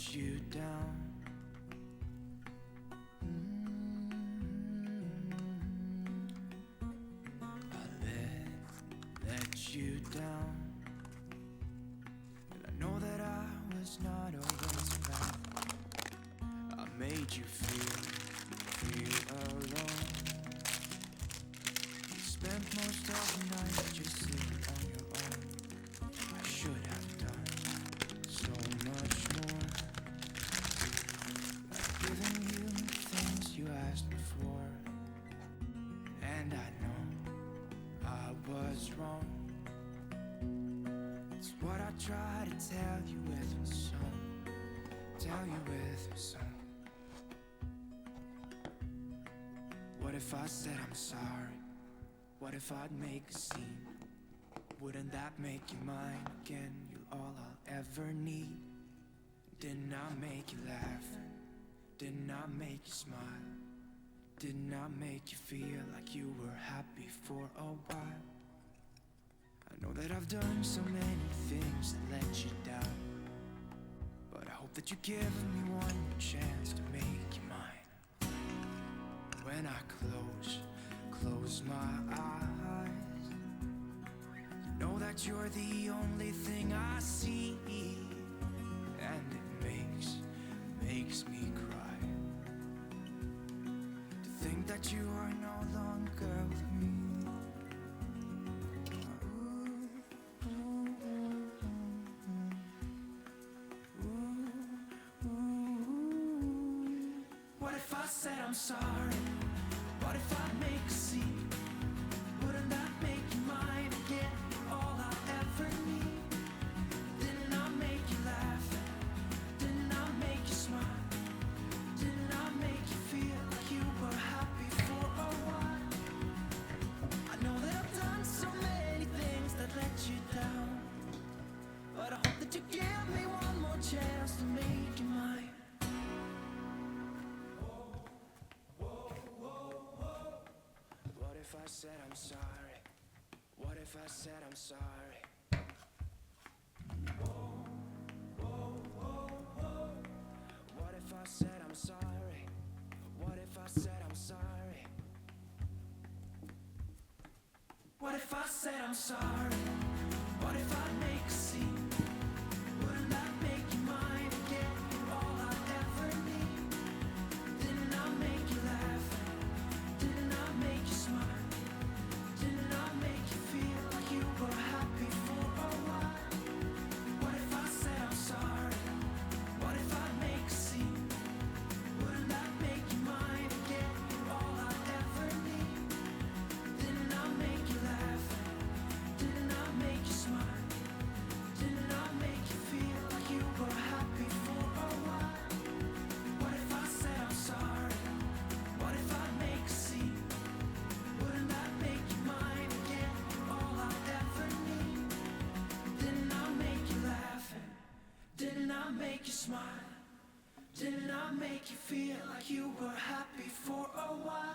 let you down. I let you down. And I know that I was not always around. I made you feel alone. You spent most of the night just sitting on your own. I should have done so much more, like giving you the things you asked me for. And I know I was wrong. It's what I try to tell you with my song. Tell you with my song. What if I said I'm sorry? What if I'd make a scene? Wouldn't that make you mine again? You're all I'll ever need. Didn't I make you laugh? Didn't I make you smile? Didn't I make you feel like you were happy for a while? I know that I've done so many things that let you down, but I hope that you give me one more chance to make you mine. When I close my eyes, you know that you're the only thing I see, and it makes me cry to think that you are no longer with me. What if I said I'm sorry? What if I make a scene? Wouldn't that make you mine again? All I ever need. Didn't I make you laugh? Didn't I make you smile? Didn't I make you feel like you were happy for a while? I know that I've done so many things that let you down, but I hope that you give me one more chance to make you mine. What if I said I'm sorry? What if I said I'm sorry? What if I said I'm sorry? What if I said I'm sorry? What if I said I'm sorry? What if I make a scene? Wouldn't that make you mine again? All I ever need. Didn't I make you laugh? Didn't I make you smile? Didn't I make you feel like you were happy for a while? What if I said I'm sorry? What if I make a scene? Wouldn't that make you mine again? All I ever need. Didn't I make you laugh? Didn't I make you smile? Didn't I make you feel like you were happy for a while? What if I said I'm sorry? What if I make a scene? Wouldn't that make you mine again? All I ever need. Didn't I make you laugh? Didn't I make you smile? Didn't I make you feel like you were happy for a while?